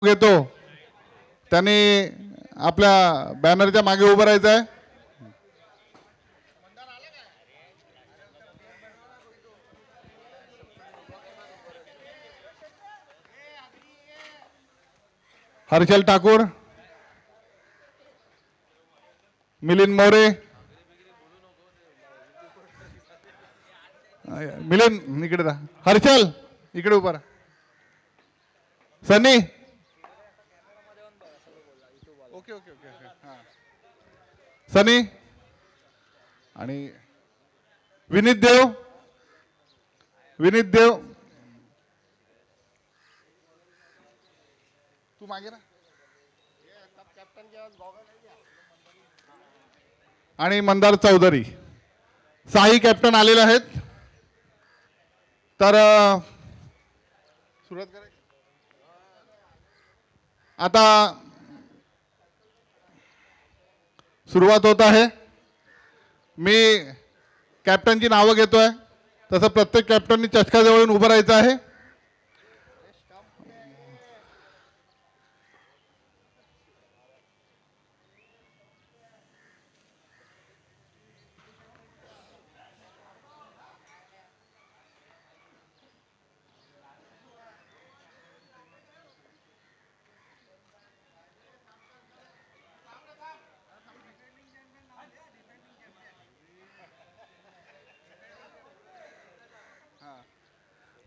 घेतो त्यांनी आपल्या बॅनरच्या मागे उभं राहायचं आहे. हर्षल ठाकूर, मिलिंद मोरे, मिलिंद इकडे जा. हर्षल इकडे उभा राहा. सनी, ओके ओके ओके हां. सनी आणि विनीत देव, विनीत देव तू मागे ना. आणि मंदार चौधरी साई कॅप्टन आलेले आहेत. तर सुरुवात करायची आता. सुरुवात होत आहे. मी कॅप्टनची नावं घेतोय. तसं प्रत्येक कॅप्टननी चषकाजवळून उभं राहायचं आहे.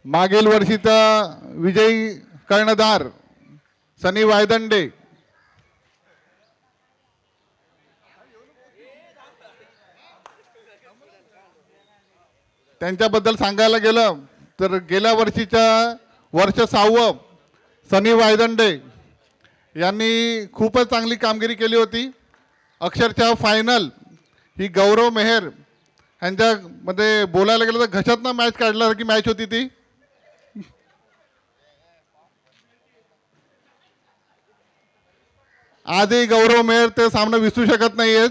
मागील वर्षीचा विजयी कर्णधार सनी वायदंडे, त्यांच्याबद्दल सांगायला गेलं तर गेल्या वर्षीच्या वर्ष 6वं सनी वायदंडे यांनी खूपच चांगली कामगिरी केली होती. अक्षरशः फायनल ही गौरव मेहर यांच्यामध्ये बोलायला गेलं तर घशातनं मॅच काढल्यासारखी मॅच होती ती. आजही गौरव मेहर ते सामना विसरू शकत नाहीयेत.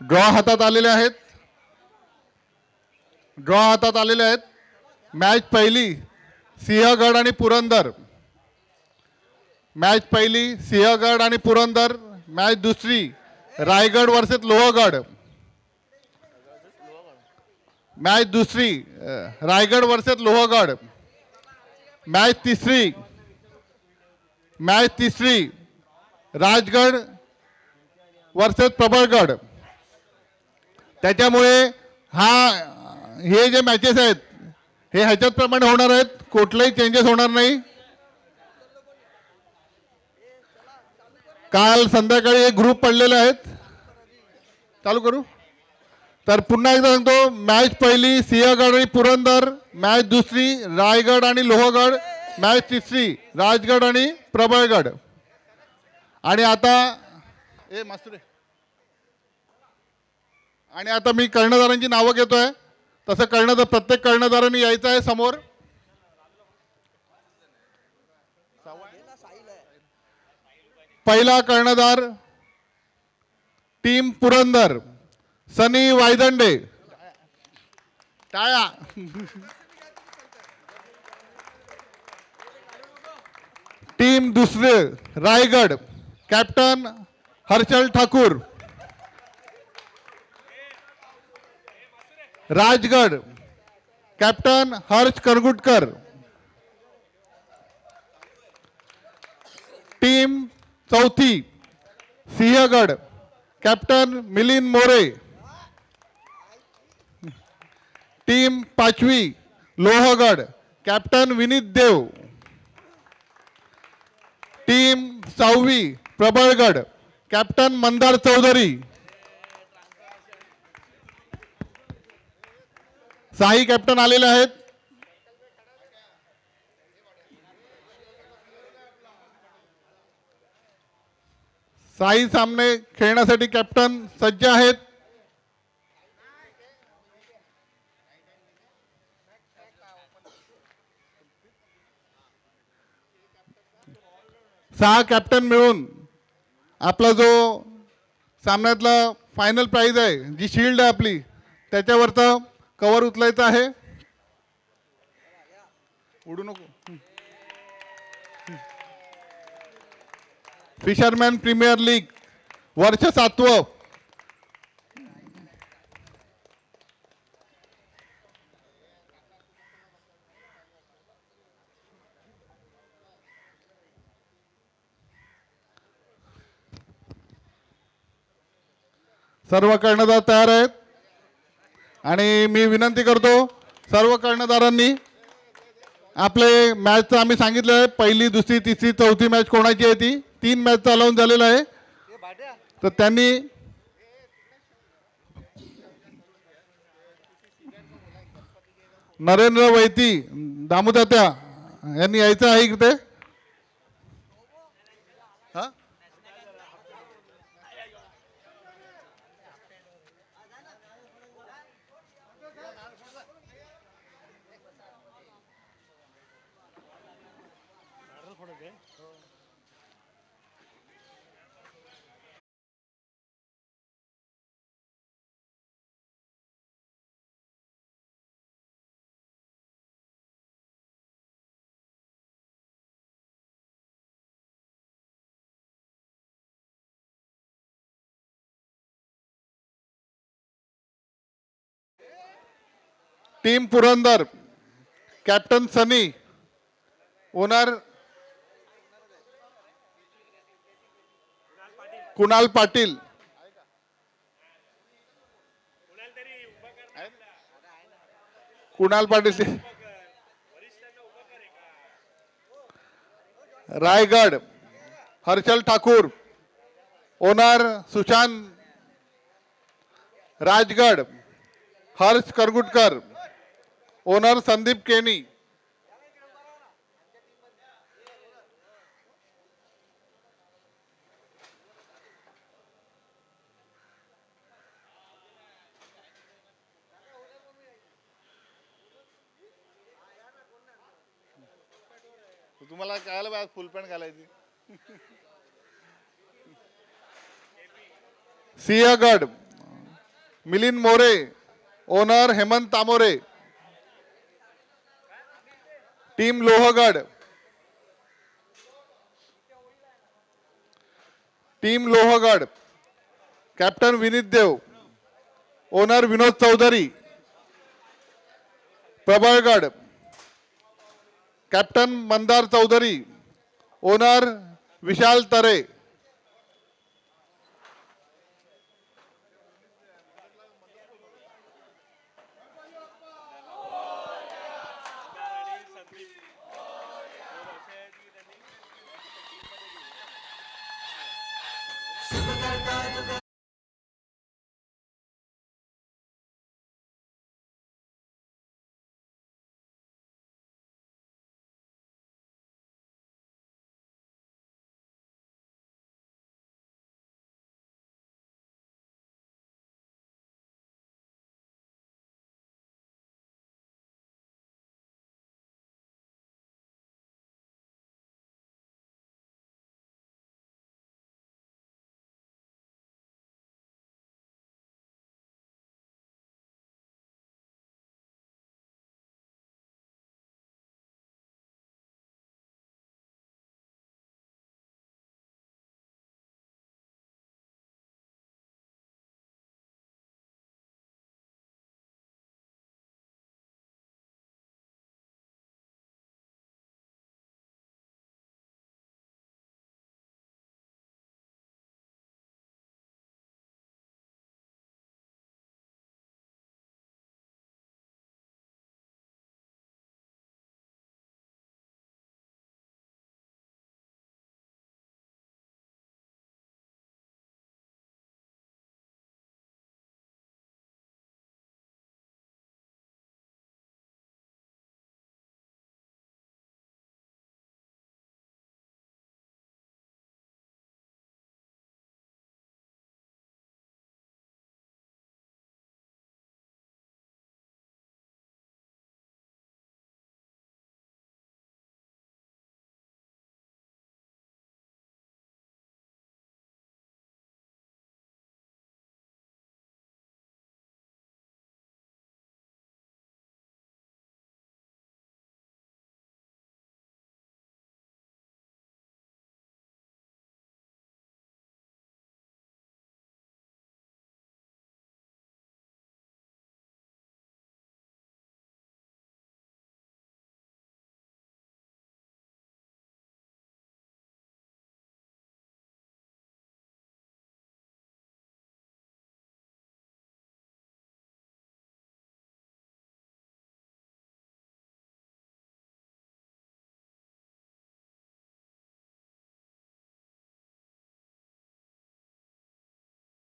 ड्रॉ हातात आलेले आहेत. ड्रॉ हातात आलेले आहेत. मॅच पहिली सिंहगड आणि पुरंदर. मॅच पहिली सिंहगड आणि पुरंदर. मॅच दुसरी रायगड वर्सेस लोहगड. मॅच दुसरी रायगड वर्सेस लोहगड. मॅच तिसरी राजगड वर्सेस प्रबळगड. त्याच्यामुळे हे जे मॅचेस आहेत हे ह्याच्याच प्रमाणे होणार आहेत. कुठलेही चेंजेस होणार नाही. काल संध्याकाळी एक ग्रुप पडलेले आहेत. चालू करू. तर पुन्हा एकदा सांगतो, मॅच पहिली सिंहगड आणि पुरंदर. मॅच दुसरी रायगड आणि लोहगड. मॅच तिसरी राजगड आणि प्रबळगड. आणि आता मी कर्णधारांची नावं घेतोय. तसं प्रत्येक कर्णधारांनी यायचं आहे समोर. पहिला कर्णधार टीम पुरंदर सनी वायदंडे. टाळ्या. टीम दुसरे Raigad captain Harshal Thakur. Rajgad captain Harsh Kargutkar. Team चौथी सिंहगड कॅप्टन मिलिंद मोरे. टीम पाचवी लोहगड कॅप्टन विनीत देव. टीम 6वी प्रबळगड, कॅप्टन मंदार चौधरी. 6 कॅप्टन आलेले आहेत. साई सामने खेळण्यासाठी कॅप्टन सज्ज आहेत. सहा कॅप्टन मिळून आपला जो सामन्यातला फायनल प्राइज आहे, जी शील्ड आहे आपली, त्याच्यावरचं कव्हर उचलायचं आहे. उडू नको. फिशरमॅन प्रीमियर लीग वर्ष 7वं. सर्व कर्णधार तयार आहेत आणि मी विनंती करतो सर्व कर्णधारांनी आपले मॅचचं आम्ही सांगितलं आहे, पहिली दुसरी तिसरी चौथी मॅच कोणाची आहे ती 3 मॅच अलाउन झालेलं आहे. तर त्यांनी नरेंद्र वैती दामोदत्या यांनी यायचं आहे इथे. हा team Purandar, captain Sunny, owner Kunal Patil. Kunal Patil. Raigad, Harshal Thakur. Owner Sushant. Rajgad, Harsh Kargutkar. Owner Sandeep Keni. तुम्हाला कळायला पाहिजे फुल पॅन्ट घालायची. Sinhagad, Milind More. Owner Hemant Tamore. Team Lohgad, team Lohgad, captain Vineet Dev. Owner Vinod Chaudhari. Prabalgad, captain Mandar Chaudhari. Owner Vishal Tare.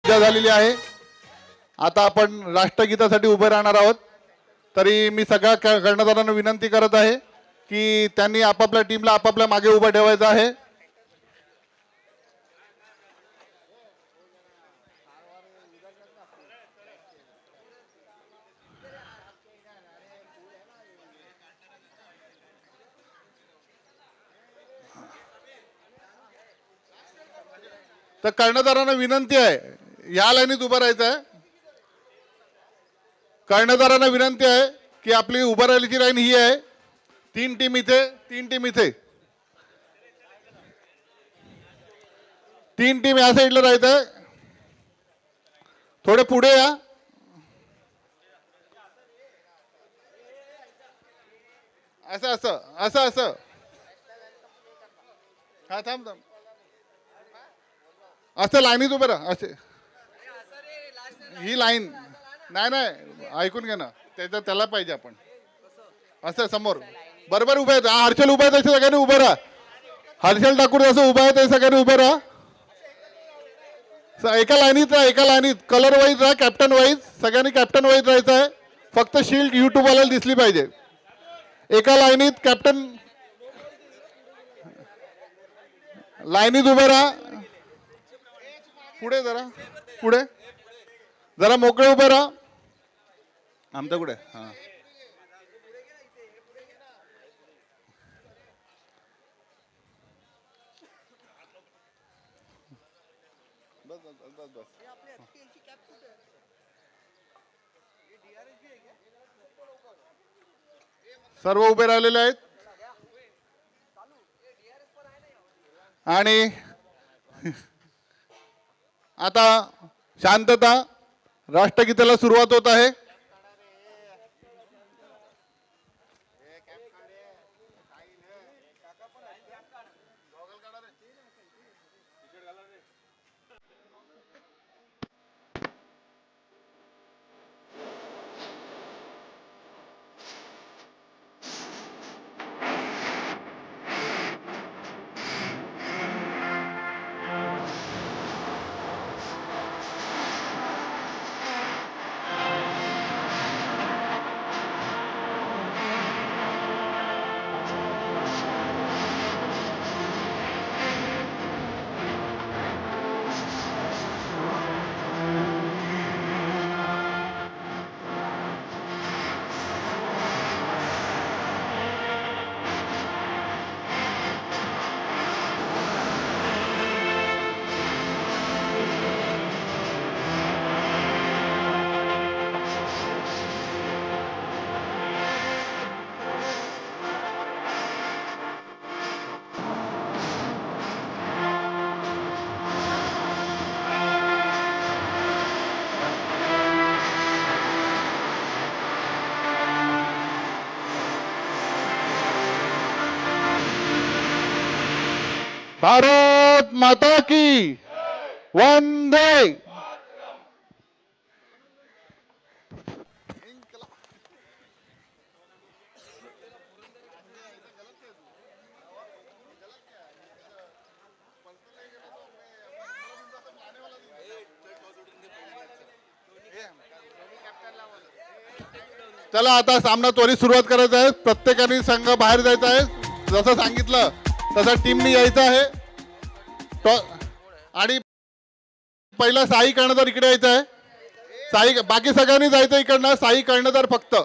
पूजा झालेली आहे. आता आपण राष्ट्रगीतासाठी उभे राहणार आहोत. तरी मी सगळ्या कर्णधारांना विनंती करत आहे की त्यांनी आपापल्या टीमला आपापल्या मागे उभं ठेवायचं आहे. तर कर्णधारांना विनंती आहे, या लाईनीत उभं राहायचं आहे. कर्णधारांना विनंती आहे की आपली उभं राहिल्याची लाईन ही आहे. 3 टीम इथे, 3 टीम इथे, 3 टीम या साईडला राहायचं. थोडे पुढे या. असं असं असं असं हा थांब थांब. असं लाईनीत उभं राहा. असे ही लाईन नाही नाही ऐकून घ्या ना, त्याला पाहिजे आपण असं समोर बरोबर उभे आहेत. हर्षल उभा आहे, सगळ्यांनी उभं राहा. हर्षल ठाकूर जसं उभा आहे ते सगळ्यांनी उभे राहा. एका लाईनीत राहा, एका लाईनीत कलर वाईज राहा, कॅप्टन वाईज. सगळ्यांनी कॅप्टन वाईज राहायचं आहे. फक्त शील्ड युट्यूब वाल्याला दिसली पाहिजे. एका लाईनीत कॅप्टन लाईनीत उभे राहा. पुढे जरा, पुढे जरा मोकळे उभे राहा. आमचं कुठे हा बस बस बस बस. सर्व उभे राहिलेले आहेत आणि आता शांतता. राष्ट्रगीताला सुरुवात होत आहे. भारत माता की वंदे. चला आता सामना त्वरित सुरुवात करायचा आहे. प्रत्येकाने संघ बाहेर जायचा आहे. जसं सांगितलं तसं टीमनी यायचं आहे. आणि पहिला साई कर्णधार इकडे यायचं आहे. साई बाकी सगळ्यांनी जायचं इकडनं. साई कर्णधार फक्त